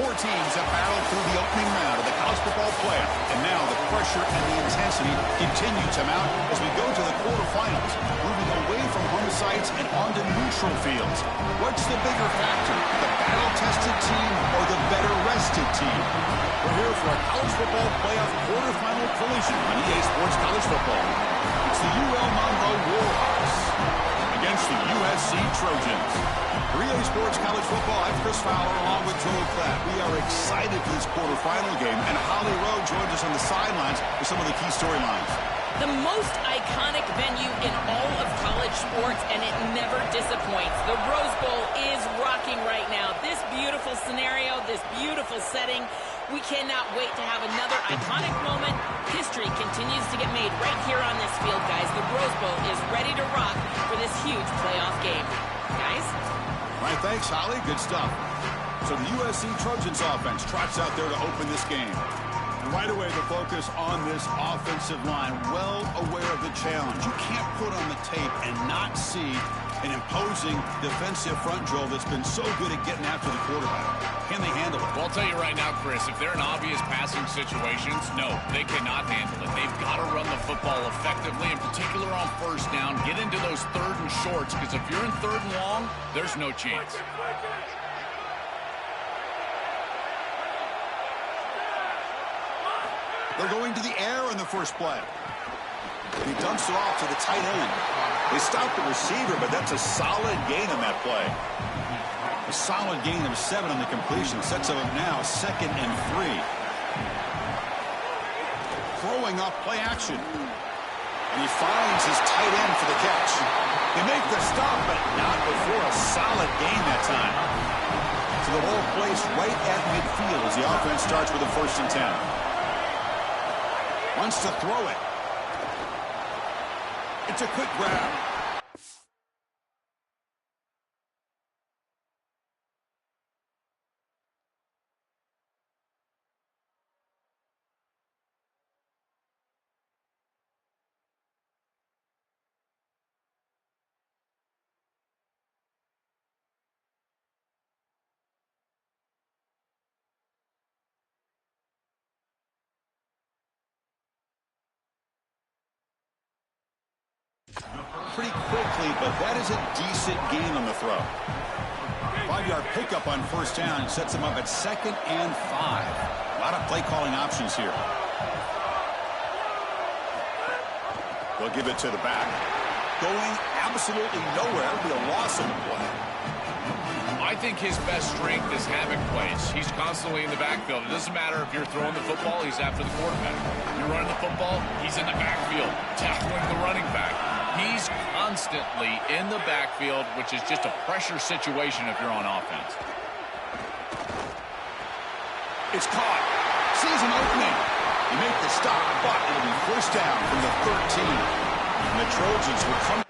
Four teams have battled through the opening round of the college football playoff, and now the pressure and the intensity continue to mount as we go to the quarterfinals, moving away from home sites and onto neutral fields. What's the bigger factor, the battle-tested team or the better-rested team? We're here for a college football playoff quarterfinal collision on EA Sports College Football. It's the Monroe Warhawks against the USC Trojans. For EA Sports College Football, I'm Chris Fowler along with Joel Klatt. We are excited for this quarterfinal game, and Holly Rowe joins us on the sidelines with some of the key storylines. The most iconic venue in all of college sports, and it never disappoints. The Rose Bowl is rocking right now. This beautiful scenario, this beautiful setting. We cannot wait to have another iconic moment. History continues to get made right here on this field, guys. The Rose Bowl is ready to rock for this huge playoff game. Guys? All right, thanks, Holly. Good stuff. So the USC Trojans offense trots out there to open this game. And right away, the focus on this offensive line, well aware of the challenge. You can't put on the tape and not see an imposing defensive front, Joel, that's been so good at getting after the quarterback. Can they handle it? Well, I'll tell you right now, Chris, if they're in obvious passing situations, no, they cannot handle it. They've got to run the football effectively, in particular on first down, get into those third and shorts, because if you're in third and long, there's no chance. They're going to the air in the first play. He dumps it off to the tight end. They stopped the receiver, but that's a solid gain on that play. A solid gain of 7 on the completion. Sets him up now, 2nd and 3. Throwing up play action. And he finds his tight end for the catch. They make the stop, but not before a solid gain that time. So the ball placed right at midfield as the offense starts with a 1st and 10. Wants to throw it. It's a quick grab. Pretty quickly, but that is a decent gain on the throw. 5-yard pickup on 1st down sets him up at 2nd and 5. A lot of play calling options here. They'll give it to the back. Going absolutely nowhere. It'll be a loss on the play. I think his best strength is havoc plays. He's constantly in the backfield. It doesn't matter if you're throwing the football, he's after the quarterback. You're running the football, he's in the backfield, tackling the running back. He's constantly in the backfield, which is just a pressure situation if you're on offense. It's caught. Sees an opening. You make the stop, but it'll be 1st down from the 13. And the Trojans will come.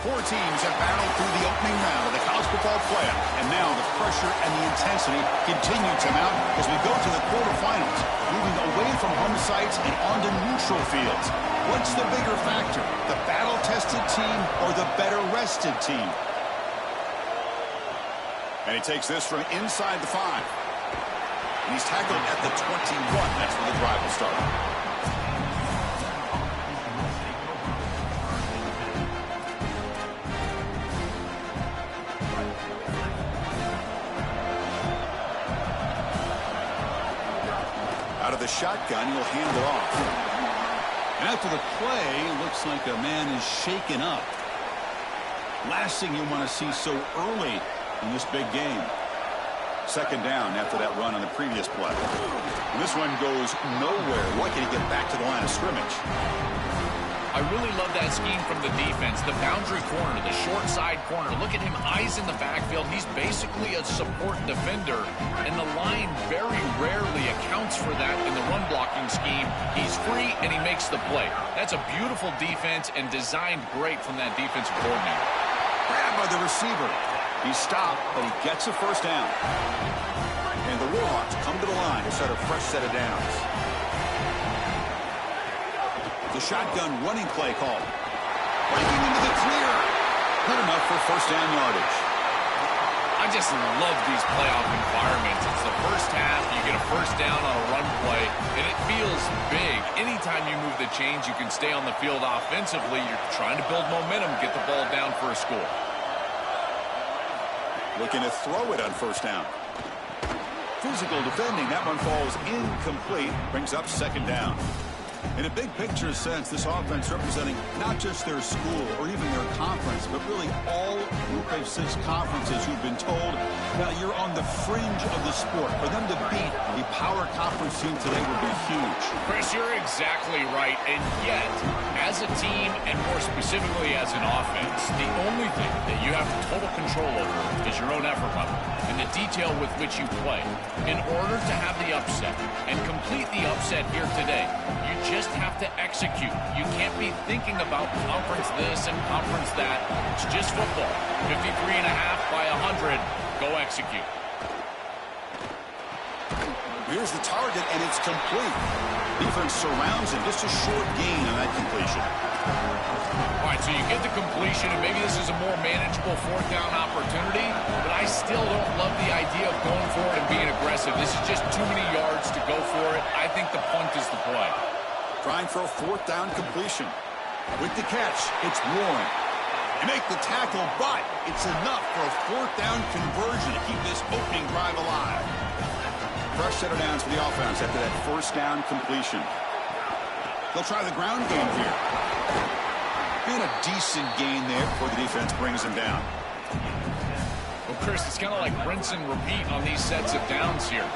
Four teams have battled through the opening round of the college football playoff, and now the pressure and the intensity continue to mount as we go to the quarterfinals, moving away from home sites and onto neutral fields. What's the bigger factor, the battle-tested team or the better-rested team? And he takes this from inside the 5. And he's tackled at the 21. That's where the drive will start. Out of the shotgun, he'll hand it off. And after the play, looks like a man is shaken up. Last thing you want to see so early in this big game. Second down after that run on the previous play. And this one goes nowhere. Lucky to get back to the line of scrimmage. I really love that scheme from the defense. The boundary corner, the short side corner. Look at him, eyes in the backfield. He's basically a support defender, and the line very rarely accounts for that in the run blocking scheme. He's free, and he makes the play. That's a beautiful defense and designed great from that defensive coordinator. Grabbed by the receiver. He stopped, but he gets a first down. And the Warhawks come to the line to start a fresh set of downs. The shotgun running play call. Breaking into the clear. Good enough for first down yardage. I just love these playoff environments. It's the first half. You get a first down on a run play, and it feels big. Anytime you move the chains, you can stay on the field offensively. You're trying to build momentum, get the ball down for a score. Looking to throw it on first down. Physical defending. That one falls incomplete. Brings up second down. In a big picture sense, this offense representing not just their school or even their conference, but really all Group of 6 conferences who've been told that you're on the fringe of the sport. For them to beat a power conference team today would be huge. Chris, you're exactly right. And yet, as a team, and more specifically as an offense, the only thing that you have total control over is your own effort level and the detail with which you play. In order to have the upset and complete the upset here today, you just have to execute. You can't be thinking about conference this and conference that. It's just football. 53.5 by 100. Go execute. Here's the target, and it's complete. Defense surrounds him. Just a short gain on that completion. All right, so you get the completion, and maybe this is a more manageable fourth down opportunity, but I still don't love the idea of going for it and being aggressive. This is just too many yards to go for it. I think the punt is the play. Trying for a fourth down completion. With the catch, it's Warren. You make the tackle, but it's enough for a fourth down conversion to keep this opening drive alive. Fresh set of downs for the offense after that first down completion. They'll try the ground game here. Being a decent gain there before the defense brings him down. Well, Chris, it's kind of like rinse and repeat on these sets of downs here.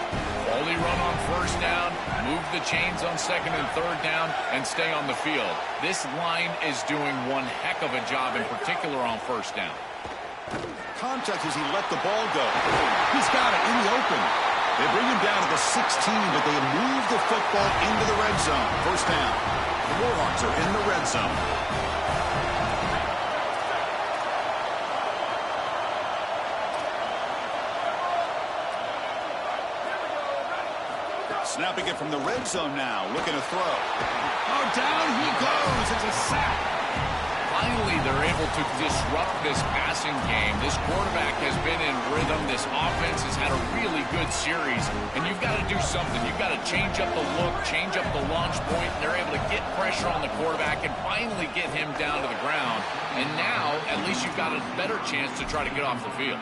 Only run on first down, move the chains on second and third down, and stay on the field. This line is doing one heck of a job, in particular on first down. Contact as he let the ball go. He's got it in the open. They bring him down to the 16, but they move the football into the red zone. First down. The Warhawks are in the red zone. Snapping it from the red zone now, looking to throw. Oh, down he goes. It's a sack. Finally, they're able to disrupt this passing game. This quarterback has been in rhythm. This offense has had a really good series, and you've got to do something. You've got to change up the look, change up the launch point, and they're able to get pressure on the quarterback and finally get him down to the ground. And now, at least you've got a better chance to try to get off the field.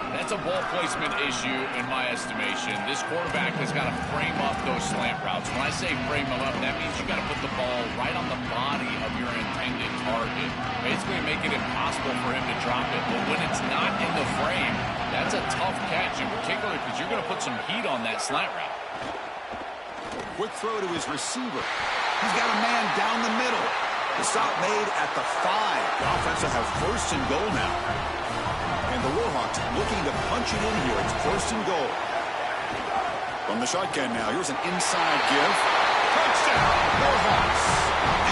That's a ball placement issue in my estimation. This quarterback has got to frame up those slant routes. When I say frame them up, that means you've got to put the ball right on the body of your intended target, basically make it impossible for him to drop it. But when it's not in the frame, that's a tough catch, in particular because you're going to put some heat on that slant route. Quick throw to his receiver. He's got a man down the middle. The stop made at the 5. The offense will have first and goal now. And the Warhawks looking to punch it in here. It's first and goal. From the shotgun now, here's an inside give. Touchdown, Warhawks,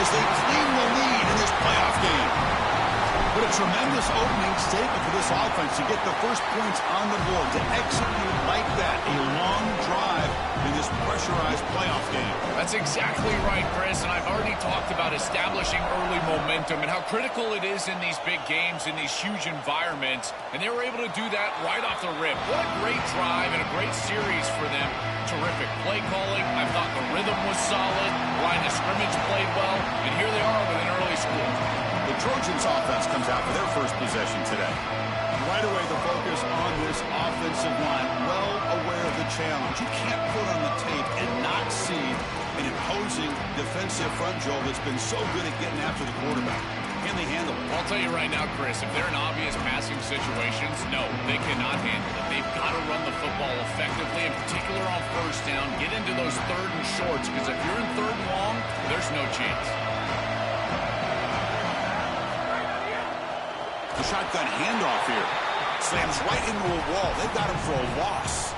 as they claim the lead in this playoff game. But a tremendous opening statement for this offense to get the first points on the board, to execute like that, a long drive in this pressurized playoff game. That's exactly right, Chris, and I've already talked about establishing early momentum and how critical it is in these big games, in these huge environments, and they were able to do that right off the rip. What a great drive and a great series for them. Terrific play calling. I thought the rhythm was solid. Line of scrimmage played well, and here they are with an early score. The Trojans offense comes out for their first possession today. Right away, the focus on this offensive line, well aware of the challenge. You can't put on the tape and not see an imposing defensive front, Joel, that's been so good at getting after the quarterback. Can they handle it? I'll tell you right now, Chris, if they're in obvious passing situations, no, they cannot handle it. They've got to run the football effectively, in particular on first down. Get into those third and shorts, because if you're in third and long, there's no chance. The shotgun handoff here. Slams right into a wall. They've got him for a loss.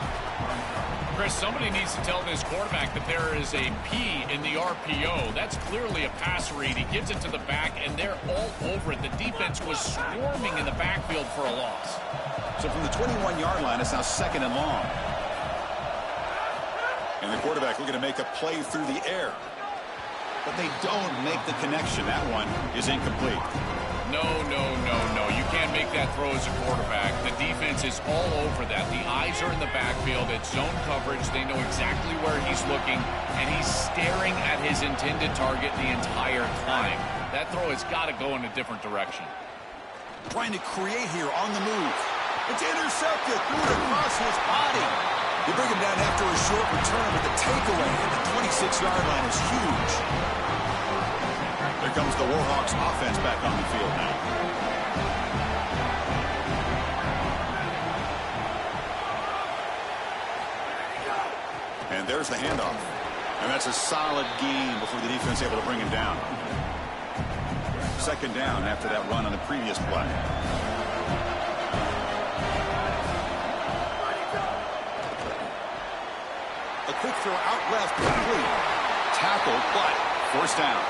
Chris, somebody needs to tell this quarterback that there is a P in the RPO. That's clearly a pass read. He gives it to the back, and they're all over it. The defense was swarming in the backfield for a loss. So from the 21-yard line, it's now 2nd and long. And the quarterback looking to make a play through the air. But they don't make the connection. That one is incomplete. No. You can't make that throw as a quarterback. The defense is all over that. The eyes are in the backfield. It's zone coverage. They know exactly where he's looking, and he's staring at his intended target the entire time. That throw has got to go in a different direction. Trying to create here on the move. It's intercepted. Threw it across his body. They bring him down after a short return, but the takeaway at the 26-yard line is huge. Here comes the Warhawks offense back on the field now. And there's the handoff. And that's a solid gain before the defense able to bring him down. 2nd down after that run on the previous play. A quick throw out left, complete. Tackle, but first down.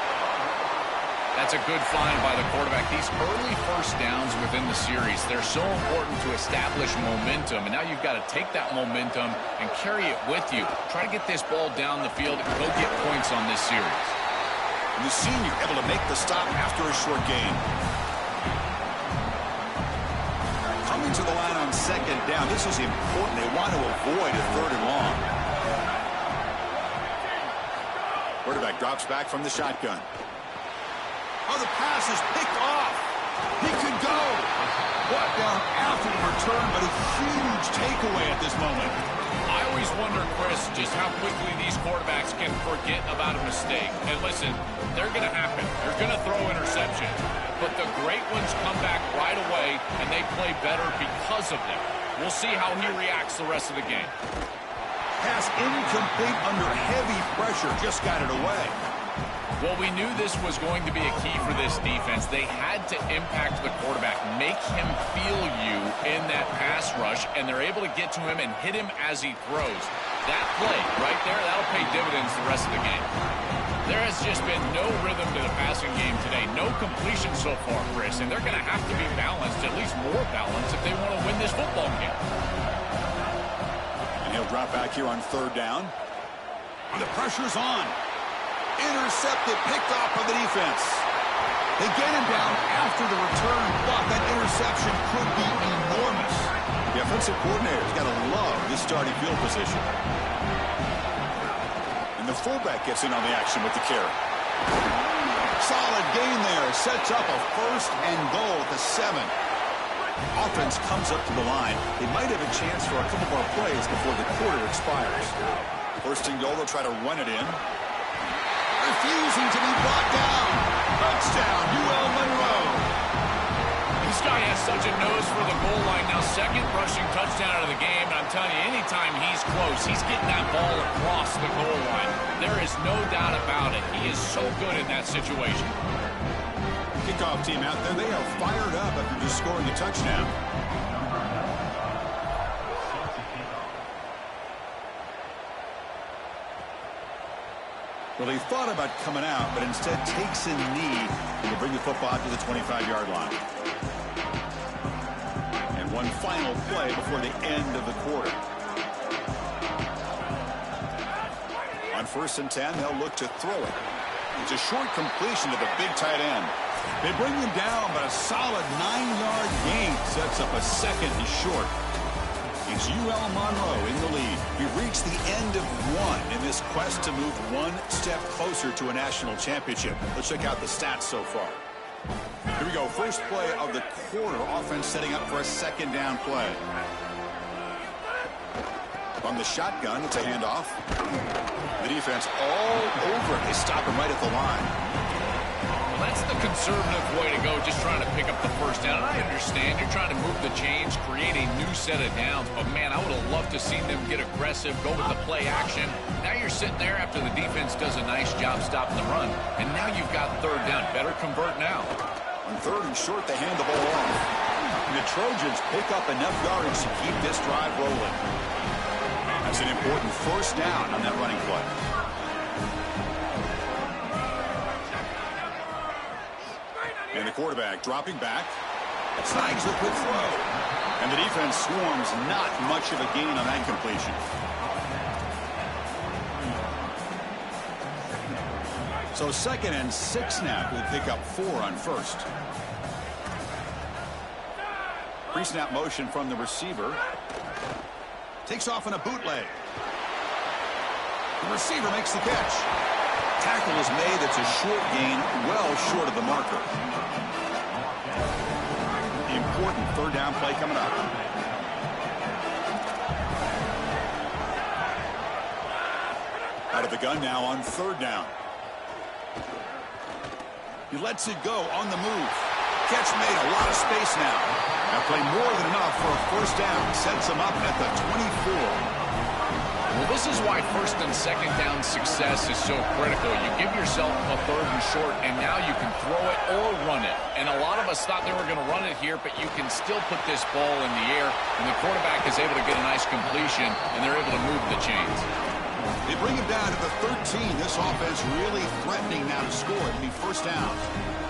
That's a good find by the quarterback. These early first downs within the series, they're so important to establish momentum. And now you've got to take that momentum and carry it with you. Try to get this ball down the field and go get points on this series. And the senior able to make the stop after a short gain. Coming to the line on 2nd down. This is important. They want to avoid a 3rd and long. Quarterback drops back from the shotgun. Oh, the pass is picked off. He could go. Brought down after the return, but a huge takeaway at this moment. I always wonder, Chris, just how quickly these quarterbacks can forget about a mistake. And listen, they're going to happen. They're going to throw interceptions. But the great ones come back right away, and they play better because of them. We'll see how he reacts the rest of the game. Pass incomplete under heavy pressure. Just got it away. Well, we knew this was going to be a key for this defense. They had to impact the quarterback, make him feel you in that pass rush, and they're able to get to him and hit him as he throws. That play right there, that'll pay dividends the rest of the game. There has just been no rhythm to the passing game today. No completion so far, Chris, and they're going to have to be balanced, at least more balanced, if they want to win this football game. And he'll drop back here on 3rd down. The pressure's on. Intercepted, picked off by the defense. They get him down after the return, but that interception could be enormous. The offensive coordinator's got to love this starting field position. And the fullback gets in on the action with the carry. Solid gain there. Sets up a 1st and goal at the 7. Offense comes up to the line. They might have a chance for a couple more plays before the quarter expires. 1st and goal, they'll try to run it in. Refusing to be brought down. Touchdown, UL Monroe. This guy has such a nose for the goal line. Now 2nd rushing touchdown out of the game. And I'm telling you, anytime he's close, he's getting that ball across the goal line. There is no doubt about it. He is so good in that situation. Kickoff team out there. They are fired up after just scoring a touchdown. Well, he thought about coming out, but instead takes a knee and will bring the football to the 25-yard line. And one final play before the end of the quarter. On 1st and 10, they'll look to throw it. It's a short completion to the big tight end. They bring him down, but a solid 9-yard gain sets up a 2nd and short. It's UL Monroe in the lead. We've reached the end of one in this quest to move one step closer to a national championship. Let's check out the stats so far. Here we go. First play of the quarter. Offense setting up for a 2nd down play. From the shotgun, it's a handoff. The defense all over it. They stop him right at the line. That's the conservative way to go, just trying to pick up the first down. And I understand you're trying to move the chains, create a new set of downs, but man, I would have loved to see them get aggressive, go with the play action. Now you're sitting there after the defense does a nice job stopping the run, and now you've got third down. Better convert now. On third and short, they hand the ball off. And the Trojans pick up enough yardage to keep this drive rolling. That's an important first down on that running play. And the quarterback dropping back. Snags the quick throw. And the defense swarms, not much of a gain on that completion. So 2nd and 6 now. We'll pick up 4 on first. Pre-snap motion from the receiver. Takes off in a bootleg. The receiver makes the catch. Tackle is made. It's a short gain, well short of the marker. The important third down play coming up. Out of the gun now on third down. He lets it go on the move. Catch made, a lot of space now. That play more than enough for a first down. Sets him up at the 24. Well, this is why first and second down success is so critical. You give yourself a third and short, and now you can throw it or run it. And a lot of us thought they were going to run it here, but you can still put this ball in the air, and the quarterback is able to get a nice completion, and they're able to move the chains. They bring him down to the 13. This offense really threatening now to score. It'll be first down.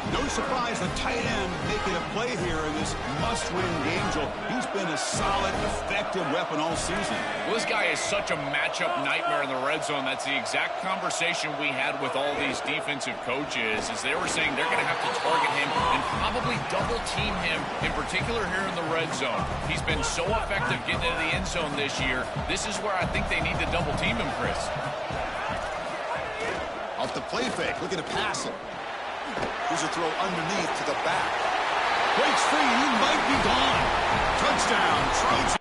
No surprise, the tight end making a play here in this must-win game, Joel. He's been a solid, effective weapon all season. Well, this guy is such a matchup nightmare in the red zone. That's the exact conversation we had with all these defensive coaches, as they were saying they're going to have to target him and probably double-team him, in particular here in the red zone. He's been so effective getting into the end zone this year. This is where I think they need to double-team him, Chris. Off the play fake, looking to pass it. Here's a throw underneath to the back. Breaks free, he might be gone. Touchdown, Trojans.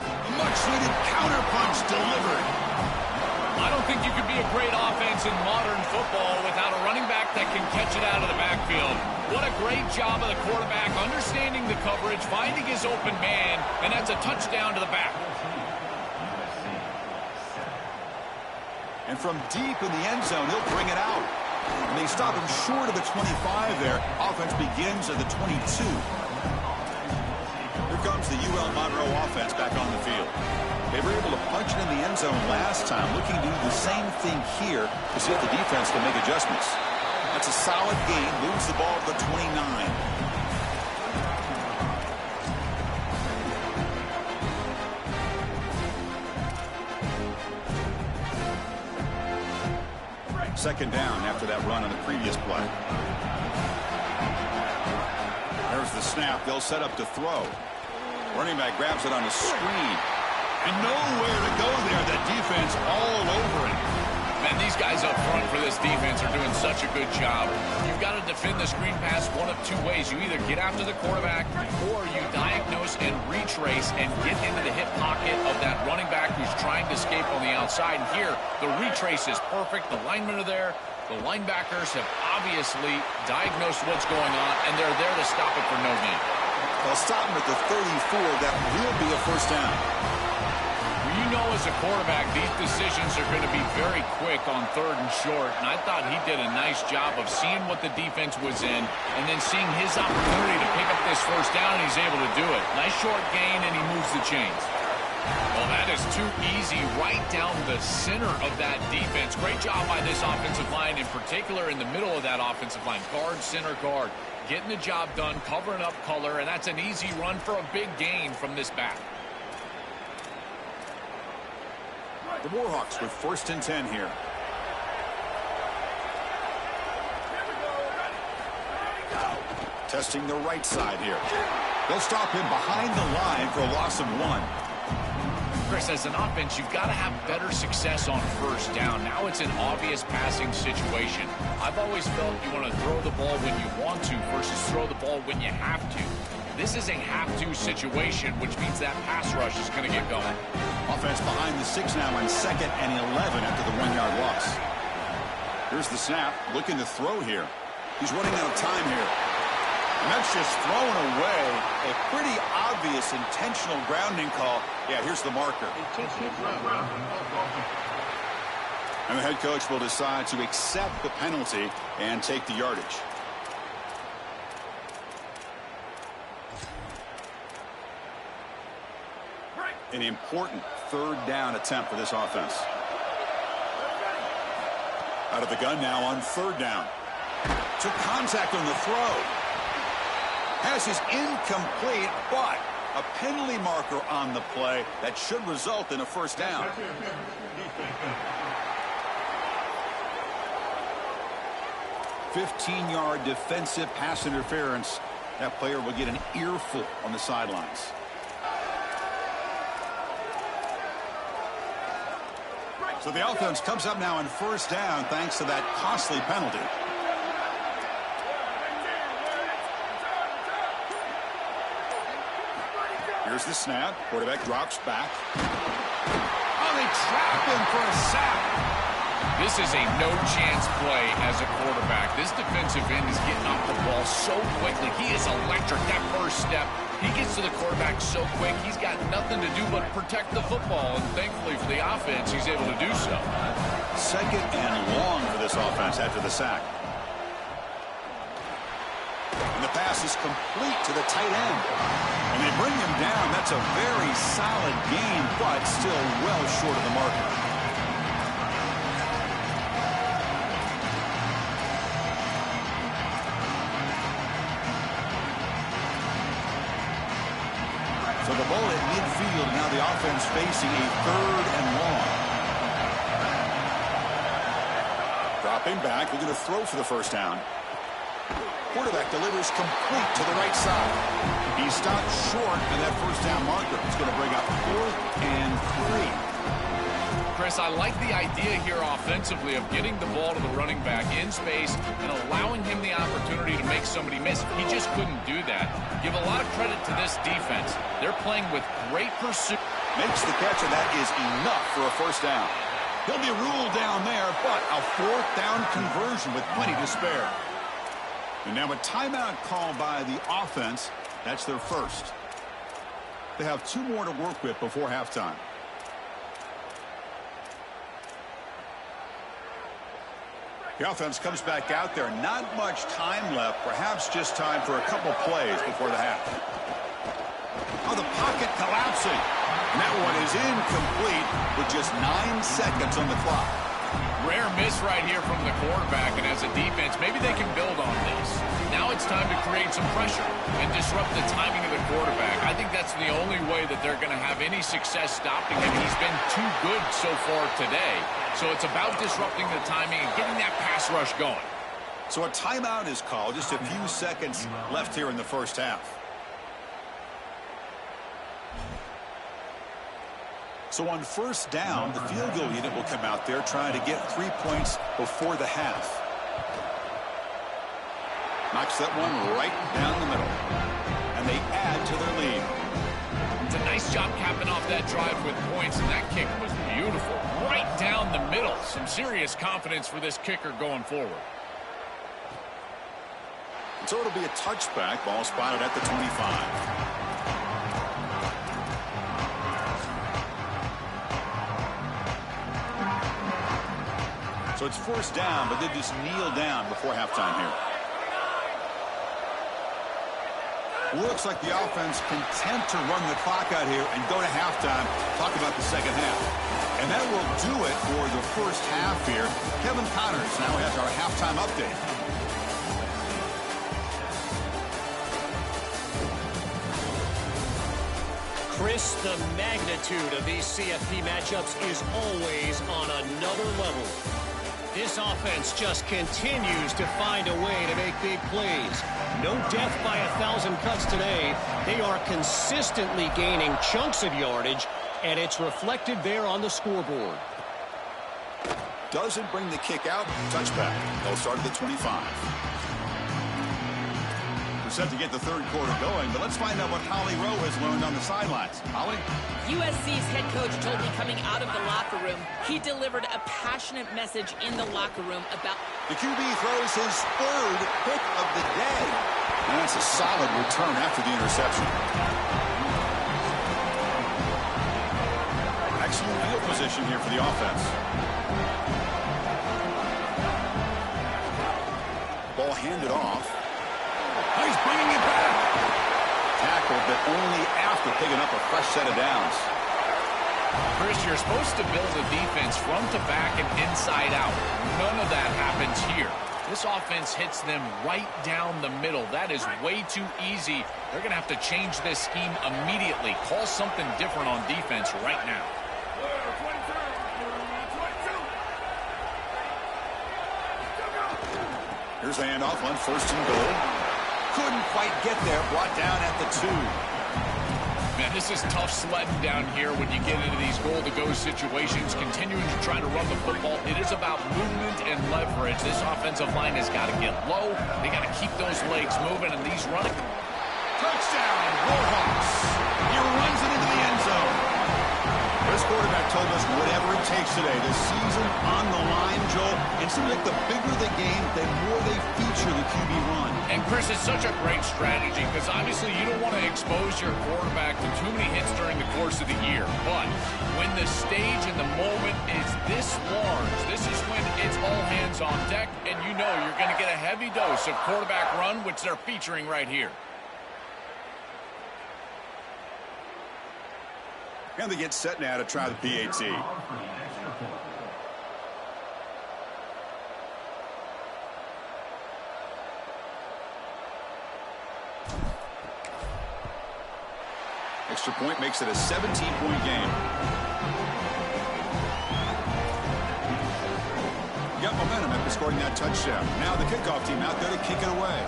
A much-needed counterpunch delivered. I don't think you could be a great offense in modern football without a running back that can catch it out of the backfield. What a great job of the quarterback understanding the coverage, finding his open man, and that's a touchdown to the back. And from deep in the end zone, he'll bring it out. And they stop him short of the 25 there. Offense begins at the 22. Here comes the UL Monroe offense back on the field. They were able to punch it in the end zone last time, looking to do the same thing here to see if the defense can make adjustments. That's a solid gain, moves the ball to the 29. Second down after that run on the previous play. There's the snap. They'll set up to throw. Running back grabs it on the screen. And nowhere to go there. That defense all over it. Man, these guys up front for this defense are doing such a good job. You've got to defend the screen pass one of two ways. You either get after the quarterback or you diagnose and retrace and get into the hip pocket of that running back who's trying to escape on the outside. And here, the retrace is perfect. The linemen are there. The linebackers have obviously diagnosed what's going on, and they're there to stop it for no gain. They'll stop him at the 34. That will be a first down. You know, as a quarterback, these decisions are going to be very quick on third and short, and I thought he did a nice job of seeing what the defense was in and then seeing his opportunity to pick up this first down, and he's able to do it. Nice short gain, and he moves the chains. Well, that is too easy right down the center of that defense. Great job by this offensive line, in particular in the middle of that offensive line. Guard, center, guard. Getting the job done, covering up color, and that's an easy run for a big gain from this back. The Warhawks with first and 10 here. Testing the right side here. They'll stop him behind the line for a loss of 1. Chris, as an offense, you've got to have better success on first down. Now it's an obvious passing situation. I've always felt you want to throw the ball when you want to versus throw the ball when you have to. This is a have-to situation, which means that pass rush is going to get going. Offense behind the 6 now on 2nd and 11 after the 1-yard loss. Here's the snap, looking to throw here. He's running out of time here. And that's just thrown away. A pretty obvious intentional grounding call. Yeah, here's the marker. And the head coach will decide to accept the penalty and take the yardage. An important 3rd down attempt for this offense. Out of the gun now on 3rd down. Took contact on the throw. Pass is incomplete, but a penalty marker on the play that should result in a 1st down. "15-yard defensive pass interference." That player will get an earful on the sidelines. So the offense comes up now on 1st down thanks to that costly penalty. Here's the snap. Quarterback drops back. Oh, they trap him for a sack. This is a no-chance play as a quarterback. This defensive end is getting off the ball so quickly. He is electric. That first step, he gets to the quarterback so quick, he's got nothing to do but protect the football. And thankfully for the offense, he's able to do so. 2nd and long for this offense after the sack. And the pass is complete to the tight end. And they bring him down. That's a very solid gain, but still well short of the marker. So the ball at midfield. Now the offense facing a 3rd and long. Dropping back. They're going to throw for the 1st down. Quarterback delivers complete to the right side. He stopped short on that 1st down marker. It's going to bring up 4th and 3. Chris, I like the idea here offensively of getting the ball to the running back in space and allowing him the opportunity to make somebody miss. He just couldn't do that. Give a lot of credit to this defense. They're playing with great pursuit. Makes the catch, and that is enough for a 1st down. He'll be ruled down there, but a 4th down conversion with plenty to spare. And now a timeout called by the offense. That's their 1st. They have 2 more to work with before halftime. The offense comes back out there. Not much time left. Perhaps just time for a couple plays before the half. Oh, the pocket collapsing. And that one is incomplete with just 9 seconds on the clock. Rare miss right here from the quarterback, and as a defense, maybe they can build on this. Now it's time to create some pressure and disrupt the timing of the quarterback. I think that's the only way that they're going to have any success stopping him. He's been too good so far today. So it's about disrupting the timing and getting that pass rush going. So a timeout is called. Just a few seconds left here in the 1st half. So on 1st down, the field goal unit will come out there trying to get 3 points before the half. Knocks that one right down the middle. And they add to their lead. It's a nice job capping off that drive with points, and that kick was beautiful. Right down the middle. Some serious confidence for this kicker going forward. So it'll be a touchback. Ball spotted at the 25. So it's 1st down, but they just kneel down before halftime here. Looks like the offense content to run the clock out here and go to halftime. Talk about the 2nd half. And that will do it for the 1st half here. Kevin Connors now has our halftime update. Chris, the magnitude of these CFP matchups is always on another level. This offense just continues to find a way to make big plays. No death by 1,000 cuts today. They are consistently gaining chunks of yardage, and it's reflected there on the scoreboard. Doesn't bring the kick out. Touchback. They'll start at the 25. We're set to get the third quarter going, but let's find out what Holly Rowe has learned on the sidelines. Holly? USC's head coach told me coming out of the locker room, he delivered a passionate message in the locker room about... The QB throws his third pick of the day. And that's a solid return after the interception. Excellent field position here for the offense. Ball handed off. He's bringing it back. Tackled, but only after picking up a fresh set of downs. Chris, you're supposed to build a defense front to back and inside out. None of that happens here. This offense hits them right down the middle. That is way too easy. They're going to have to change this scheme immediately. Call something different on defense right now. Here's the handoff on first and goal. Couldn't quite get there. Brought down at the 2. Man, this is tough sledding down here when you get into these goal-to-go situations. Continuing to try to run the football. It is about movement and leverage. This offensive line has got to get low. They got to keep those legs moving, and these running. Touchdown, Warhawks. He runs it into the end zone. This quarterback told us whatever it takes today. This season on the line, Joel. It seems like the bigger the game, the more they feature the QB run. And, Chris, it's such a great strategy because, obviously, you don't want to expose your quarterback to too many hits during the course of the year. But when the stage and the moment is this large, this is when it's all hands on deck, and you know you're going to get a heavy dose of quarterback run, which they're featuring right here. And they get set now to try the PAT. Extra point makes it a 17-point game. Got momentum after scoring that touchdown. Now the kickoff team out there to kick it away.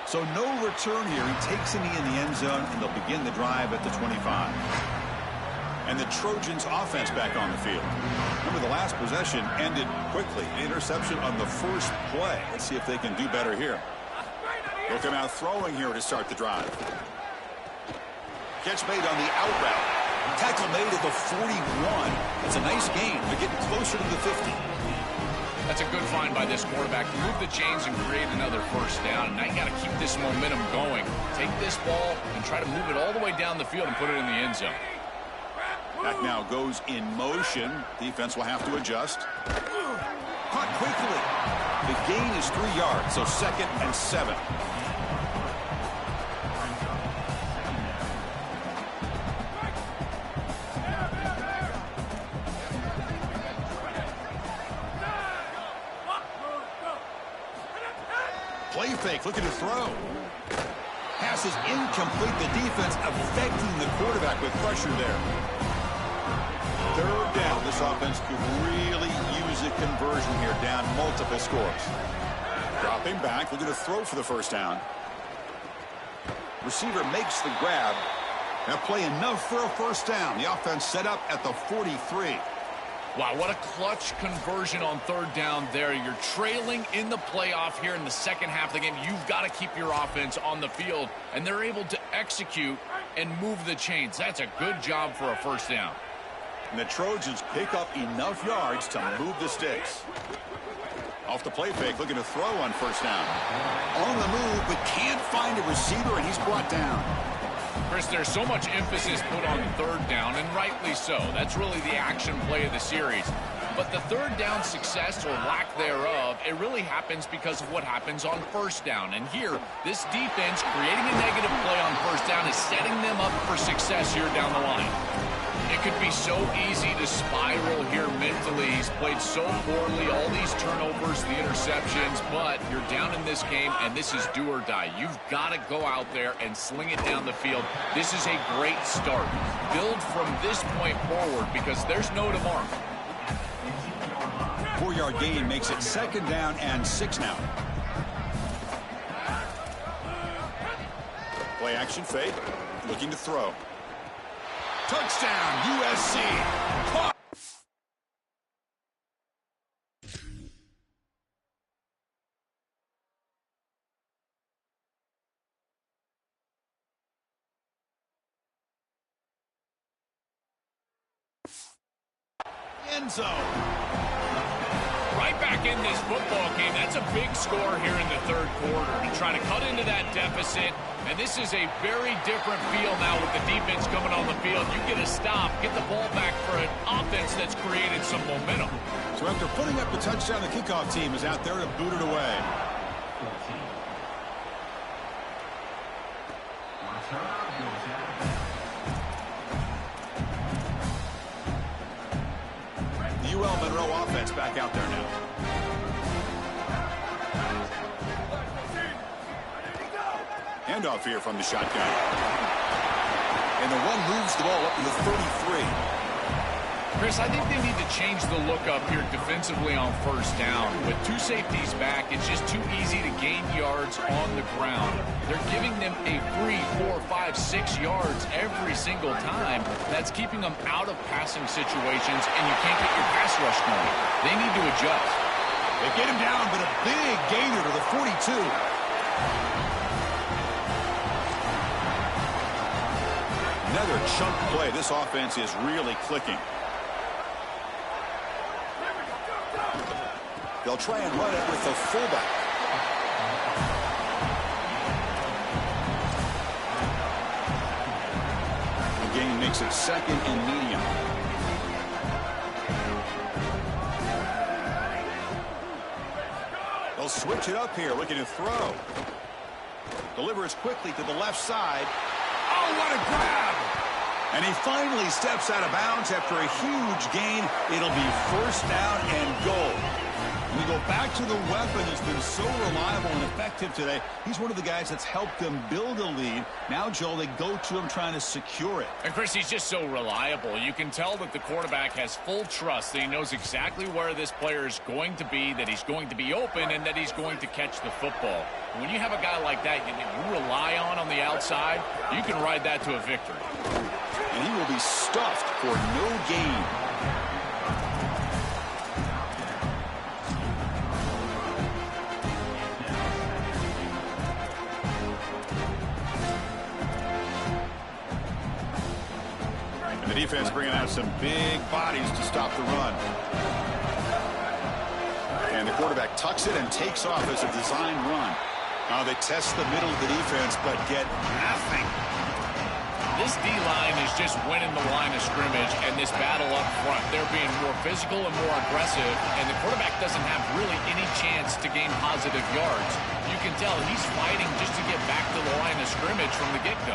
So no return here. He takes a knee in the end zone, and they'll begin the drive at the 25. And the Trojans offense back on the field. Remember, the last possession ended quickly. An interception on the first play. Let's see if they can do better here. They'll come out throwing here to start the drive. Catch made on the out route. Tackle made at the 41. That's a nice gain. They're getting closer to the 50. That's a good find by this quarterback to move the chains and create another first down. Now you got to keep this momentum going. Take this ball and try to move it all the way down the field and put it in the end zone. Back now goes in motion. Defense will have to adjust. Caught quickly. The gain is 3 yards, so 2nd and 7. Play fake, looking to throw. Pass is incomplete. The defense affecting the quarterback with pressure there. 3rd down. This offense could really use a conversion here, down multiple scores. Dropping back, looking to throw for the first down. Receiver makes the grab. That play enough for a first down. The offense set up at the 43. Wow, what a clutch conversion on 3rd down there. You're trailing in the playoff here in the second half of the game. You've got to keep your offense on the field, and they're able to execute and move the chains. That's a good job for a first down. And the Trojans pick up enough yards to move the sticks. Off the play fake, looking to throw on first down. On the move, but can't find a receiver, and he's brought down. Chris, there's so much emphasis put on 3rd down, and rightly so. That's really the action play of the series. But the 3rd down success or lack thereof, it really happens because of what happens on first down. And here, this defense creating a negative play on first down is setting them up for success here down the line. It could be so easy to spiral here mentally. He's played so poorly, all these turnovers, the interceptions, but you're down in this game, and this is do or die. You've got to go out there and sling it down the field. This is a great start. Build from this point forward because there's no tomorrow. 4-yard gain makes it 2nd down and 6 now. Play action fake, looking to throw. Touchdown, USC. end zone. Right back in this football game. That's a big score here in the third quarter to try to cut into that deficit. And this is a very different feel now with the defense coming on the field. You get a stop, get the ball back for an offense that's created some momentum. So after putting up the touchdown, the kickoff team is out there to boot it away. The UL Monroe offense back out there now. Handoff here from the shotgun. And the one moves the ball up to the 33. Chris, I think they need to change the look up here defensively on first down. With two safeties back, it's just too easy to gain yards on the ground. They're giving them a free 4, 5, 6 yards every single time. That's keeping them out of passing situations, and you can't get your pass rush going. They need to adjust. They get him down, but a big gainer to the 42. Another chunk play. This offense is really clicking. They'll try and run it with the fullback. The gain makes it second and medium. They'll switch it up here, looking to throw. Delivers quickly to the left side. Oh, what a grab! And he finally steps out of bounds after a huge gain. It'll be first down and goal. When you go back to the weapon that's been so reliable and effective today, he's one of the guys that's helped them build a lead. Now, Joel, they go to him trying to secure it. And, Chris, he's just so reliable. You can tell that the quarterback has full trust that he knows exactly where this player is going to be, that he's going to be open, and that he's going to catch the football. And when you have a guy like that you rely on the outside, you can ride that to a victory. And he will be stuffed for no gain. And the defense bringing out some big bodies to stop the run. And the quarterback tucks it and takes off as a design run. Now they test the middle of the defense, but get nothing. This D-line is just winning the line of scrimmage, and this battle up front. They're being more physical and more aggressive, and the quarterback doesn't have really any chance to gain positive yards. You can tell he's fighting just to get back to the line of scrimmage from the get-go.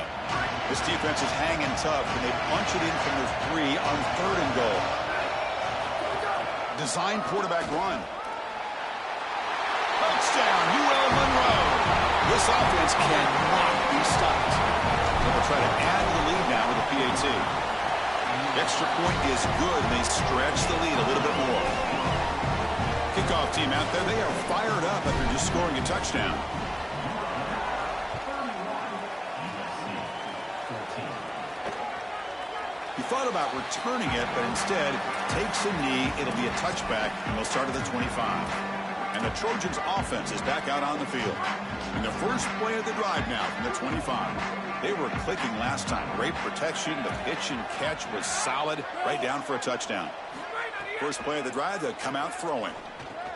This defense is hanging tough, and they punch it in from the 3 on 3rd and goal. Design quarterback run. Touchdown, UL Monroe. This offense cannot be stopped. They'll try to add to the lead now with a PAT. Extra point is good, and they stretch the lead a little bit more. Kickoff team out there, they are fired up after just scoring a touchdown. He thought about returning it, but instead takes a knee. It'll be a touchback, and they'll start at the 25. And the Trojans' offense is back out on the field. And the first play of the drive now from the 25. They were clicking last time. Great protection. The pitch and catch was solid. Right down for a touchdown. First play of the drive, they'll come out throwing.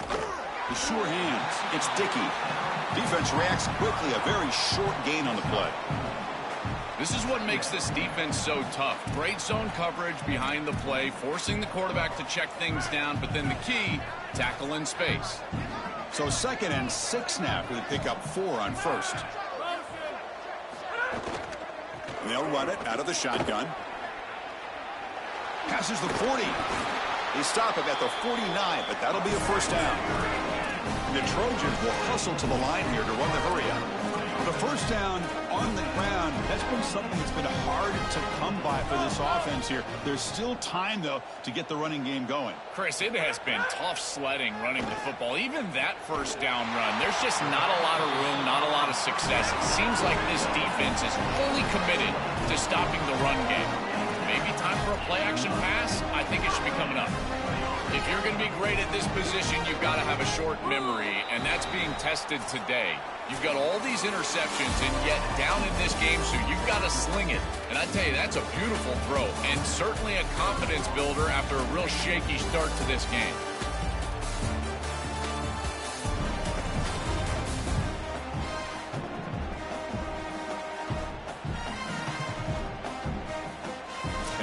The sure hands. It's Dickey. Defense reacts quickly. A very short gain on the play. This is what makes this defense so tough. Great zone coverage behind the play, forcing the quarterback to check things down, but then the key, tackle in space. So 2nd and 6 now for the pickup 4 on first. And they'll run it out of the shotgun. Passes the 40. They stop him at the 49, but that'll be a first down. And the Trojans will hustle to the line here to run the hurry up. The first down on the ground, that's been something that's been hard to come by for this offense here. There's still time, though, to get the running game going. Chris, it has been tough sledding running the football. Even that first down run, there's just not a lot of room, not a lot of success. It seems like this defense is fully committed to stopping the run game. Maybe time for a a play-action pass, I think it should be coming up. If you're going to be great at this position, you've got to have a short memory, and that's being tested today. You've got all these interceptions, and yet down in this game, so you've got to sling it. And I tell you, that's a beautiful throw, and certainly a confidence builder after a real shaky start to this game.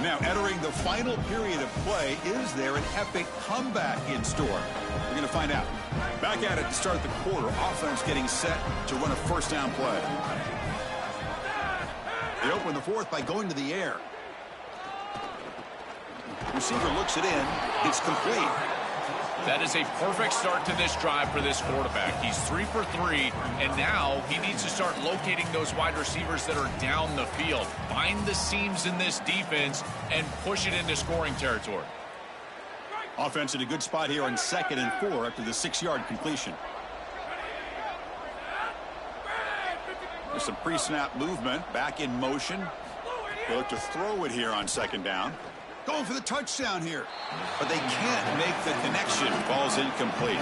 Now entering the final period of play, is there an epic comeback in store? We're going to find out. Back at it to start the quarter. Offense getting set to run a first down play. They open the fourth by going to the air. Receiver looks it in. It's complete. That is a perfect start to this drive for this quarterback. He's 3 for 3, and now he needs to start locating those wide receivers that are down the field. Find the seams in this defense and push it into scoring territory. Offense in a good spot here on 2nd and 4 after the 6-yard completion. There's some pre-snap movement, back in motion. They look to throw it here on 2nd down. Going for the touchdown here. But they can't make the connection. Ball's incomplete.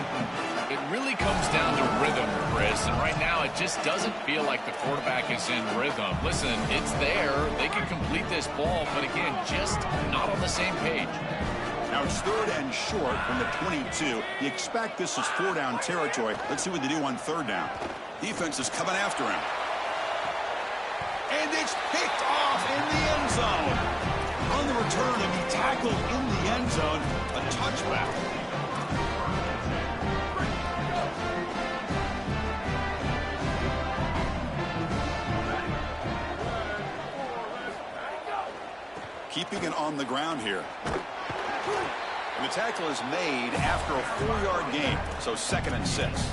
It really comes down to rhythm, Chris. And right now, it just doesn't feel like the quarterback is in rhythm. Listen, it's there. They can complete this ball, but again, just not on the same page. Now it's 3rd and short from the 22. You expect this is 4-down territory. Let's see what they do on 3rd down. Defense is coming after him. And it's picked off in the end zone. On the return, and he tackled in the end zone. A touchback. Keeping it on the ground here. And the tackle is made after a 4-yard gain, so 2nd and 6.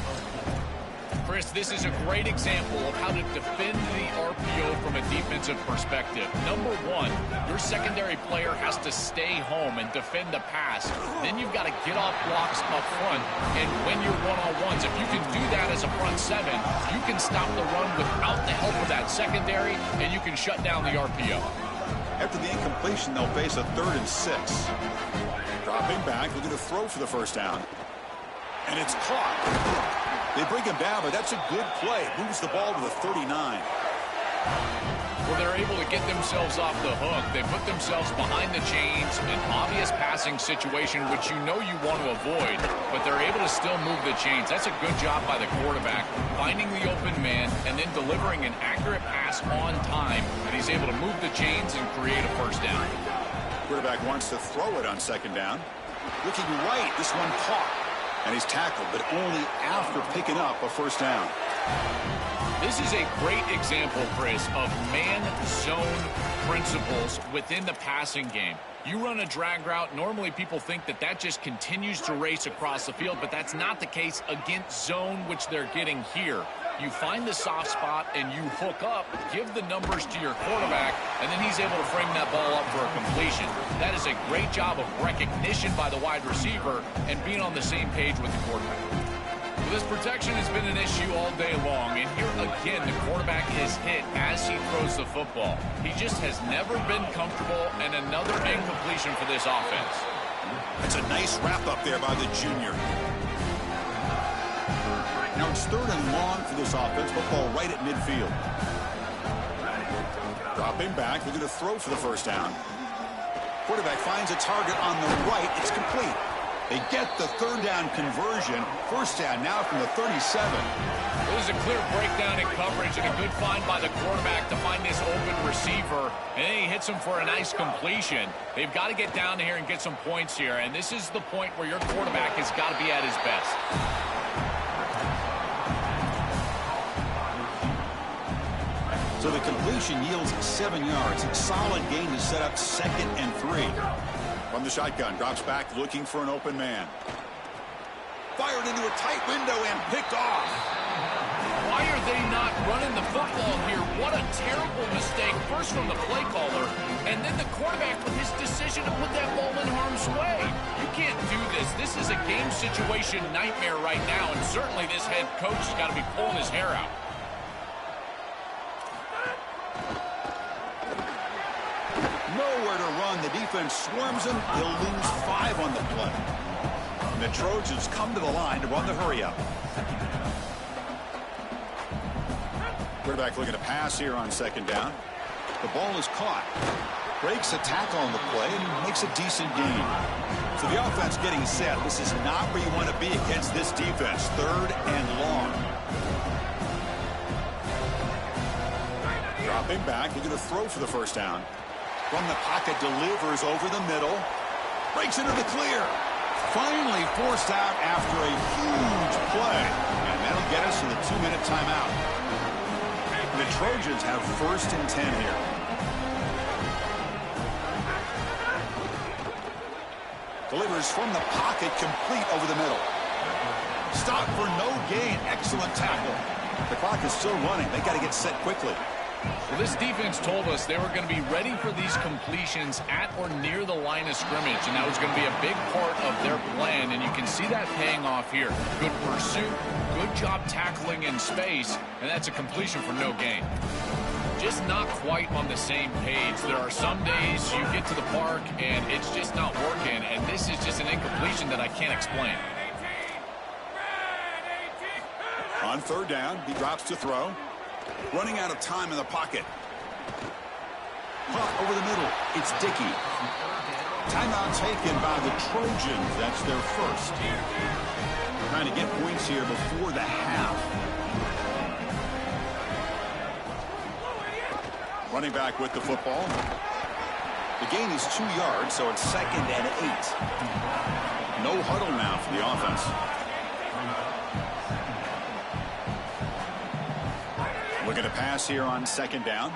Chris, this is a great example of how to defend the RPO from a defensive perspective. Number one, your secondary player has to stay home and defend the pass. Then you've got to get off blocks up front and win your one-on-ones. If you can do that as a front 7, you can stop the run without the help of that secondary, and you can shut down the RPO. After the incompletion, they'll face a 3rd and 6. Dropping back, looking to throw for the first down. And it's caught. They bring him down, but that's a good play. Moves the ball to the 39. Well, they're able to get themselves off the hook. They put themselves behind the chains, an obvious passing situation, which you know you want to avoid, but they're able to still move the chains. That's a good job by the quarterback, finding the open man and then delivering an accurate pass on time, and he's able to move the chains and create a first down. Quarterback wants to throw it on 2nd down. Looking right, this one caught. And he's tackled, but only after picking up a first down. This is a great example, Chris, of man-zone principles within the passing game. You run a drag route, normally people think that that just continues to race across the field, but that's not the case against zone, which they're getting here. You find the soft spot and you hook up, give the numbers to your quarterback, and then he's able to frame that ball up for a completion. That is a great job of recognition by the wide receiver and being on the same page with the quarterback. Well, this protection has been an issue all day long, and here again the quarterback is hit as he throws the football. He just has never been comfortable, and another incompletion for this offense. It's a nice wrap up there by the junior. Now it's 3rd and long for this offense. Football right at midfield. Dropping back, looking to throw for the first down. Quarterback finds a target on the right. It's complete. They get the 3rd down conversion. First down now from the 37. It was a clear breakdown in coverage and a good find by the quarterback to find this open receiver. And then he hits him for a nice completion. They've got to get down here and get some points here. And this is the point where your quarterback has got to be at his best. So the completion yields 7 yards. Solid gain to set up 2nd and 3. From the shotgun, drops back looking for an open man. Fired into a tight window and picked off. Why are they not running the football here? What a terrible mistake. First from the play caller, and then the quarterback with his decision to put that ball in harm's way. You can't do this. This is a game situation nightmare right now, and certainly this head coach has got to be pulling his hair out. Nowhere to run run. The defense swarms him. He'll lose 5 on the play. And the Trojans come to the line to run the hurry-up. Quarterback looking to pass here on second down. The ball is caught. Breaks a tackle on the play and makes a decent gain. So the offense getting set. This is not where you want to be against this defense. 3rd and long. Dropping back. Looking to throw for the first down. From the pocket, delivers over the middle. Breaks into the clear. Finally forced out after a huge play. And that'll get us to the 2-minute timeout. The Trojans have 1st and 10 here. Delivers from the pocket, complete over the middle. Stop for no gain. Excellent tackle. The clock is still running. They got to get set quickly. Well, this defense told us they were going to be ready for these completions at or near the line of scrimmage, and that was going to be a big part of their plan, and you can see that paying off here. Good pursuit, good job tackling in space, and that's a completion for no gain. Just not quite on the same page. There are some days you get to the park, and it's just not working, and this is just an incompletion that I can't explain. On 3rd down, he drops to throw. Running out of time in the pocket. Caught over the middle. It's Dickey. Timeout taken by the Trojans. That's their first. Trying to get points here before the half. Running back with the football. The gain is 2 yards, so it's 2nd and 8. No huddle now for the offense. Looking to pass here on 2nd down.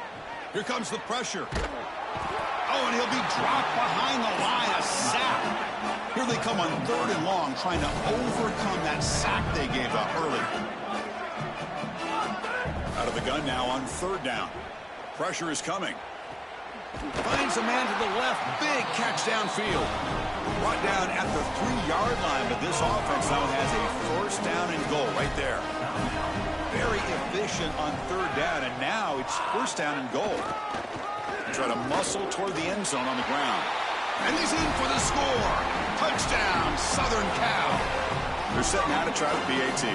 Here comes the pressure. Oh, and he'll be dropped behind the line. A sack. Here they come on 3rd and long, trying to overcome that sack they gave up early. Out of the gun now on 3rd down. Pressure is coming. Finds a man to the left. Big catch downfield. Brought down at the 3-yard line, but this offense now has a 1st down and goal right there. Very efficient on 3rd down, and now it's 1st down and goal. Try to muscle toward the end zone on the ground. And he's in for the score. Touchdown, Southern Cal. They're setting out to try the PAT.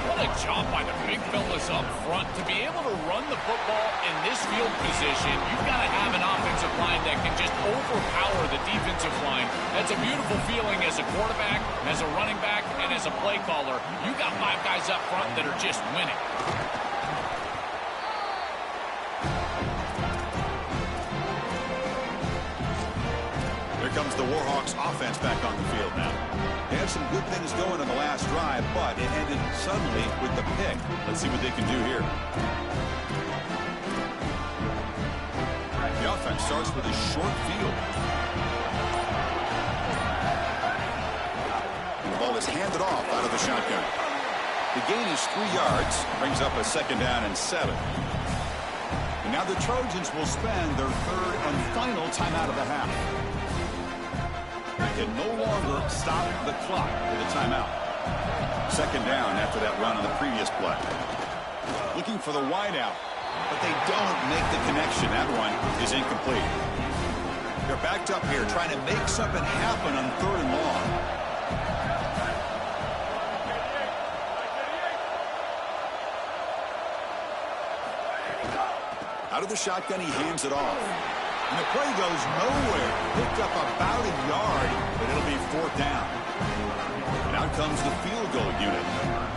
What a job by the big fellas up front. To be able to run the football in this field position, you've got to have an offensive line that can just overpower the defensive line. That's a beautiful feeling as a quarterback, as a running back, and as a play caller. You've got 5 guys up front that are just winning. Here comes the Warhawks offense back on the field now. They had some good things going in the last drive, but it ended suddenly with the pick. Let's see what they can do here. The offense starts with a short field. The ball is handed off out of the shotgun. The gain is 3 yards, brings up a 2nd down and 7. And now the Trojans will spend their 3rd and final timeout of the half. They can no longer stop the clock with a timeout. 2nd down after that run on the previous play. Looking for the wideout, but they don't make the connection. That one is incomplete. They're backed up here trying to make something happen on 3rd and long. Out of the shotgun, he hands it off. And the play goes nowhere. Picked up about a yard, but it'll be 4th down. And out comes the field goal unit.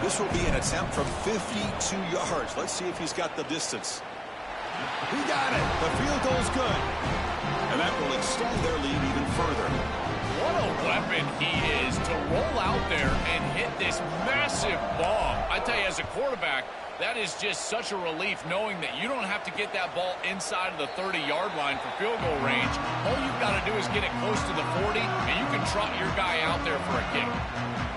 This will be an attempt from 52 yards. Let's see if he's got the distance. He got it. The field goal's good. And that will extend their lead even further. What a weapon he is to roll out there and hit this massive bomb. I tell you, as a quarterback, that is just such a relief knowing that you don't have to get that ball inside of the 30-yard line for field goal range. All you've got to do is get it close to the 40, and you can trot your guy out there for a kick.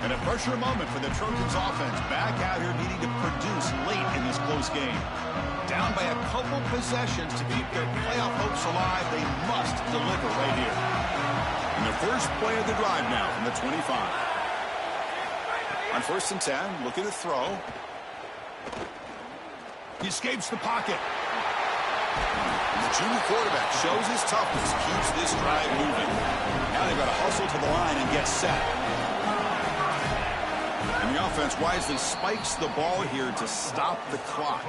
And a pressure moment for the Trojans offense. Back out here needing to produce late in this close game. Down by a couple possessions to keep their playoff hopes alive. They must deliver right here. And the first play of the drive now from the 25. On 1st and 10, looking to throw. He escapes the pocket. He's junior quarterback shows his toughness, keeps this drive moving. Now they've got to hustle to the line and get set. And the offense wisely spikes the ball here to stop the clock.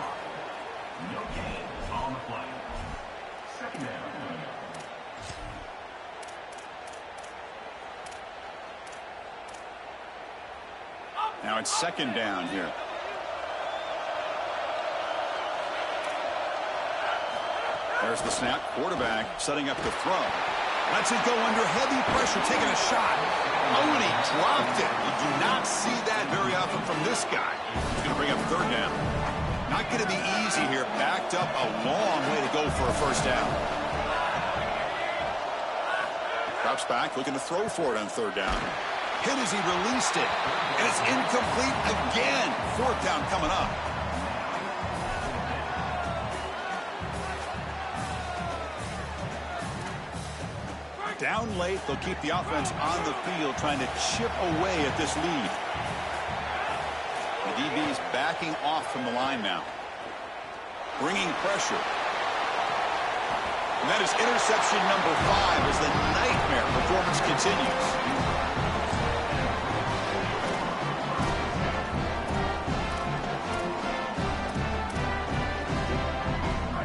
No gain on the play. Second down. Now it's second down here. There's the snap. Quarterback setting up to throw. Lets it go under heavy pressure, taking a shot. Oh, and he dropped it. You do not see that very often from this guy. He's going to bring up third down. Not going to be easy here. Backed up a long way to go for a first down. Drops back, looking to throw for it on third down. Hit as he released it. And it's incomplete again. Fourth down coming up. Down late, they'll keep the offense on the field trying to chip away at this lead. The DB's backing off from the line now. Bringing pressure. And that is interception number 5 as the nightmare performance continues.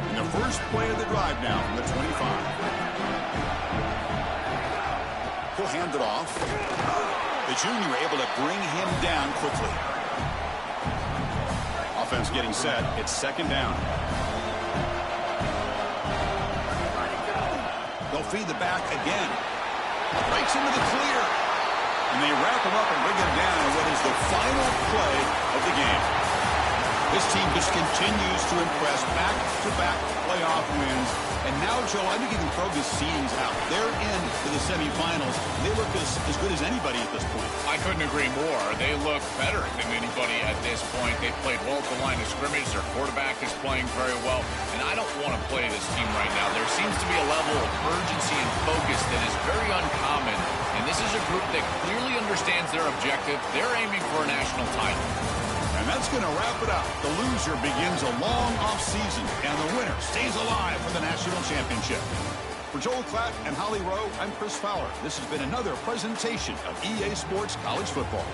And the first play of the drive now from the 25. He'll hand it off. The junior able to bring him down quickly. Offense getting set. It's second down. They'll feed the back again. Breaks into the clear. And they wrap him up and bring him down in what is the final play of the game. This team just continues to impress. Back-to-back playoff wins. And now, Joe, I think you can throw the seedings out. They're into the semifinals. They look as good as anybody at this point. I couldn't agree more. They look better than anybody at this point. They played well at the line of scrimmage. Their quarterback is playing very well. And I don't want to play this team right now. There seems to be a level of urgency and focus that is very uncommon. And this is a group that clearly understands their objective. They're aiming for a national title. And that's going to wrap it up. The loser begins a long offseason, and the winner stays alive for the national championship. For Joel Klatt and Holly Rowe, I'm Chris Fowler. This has been another presentation of EA Sports College Football.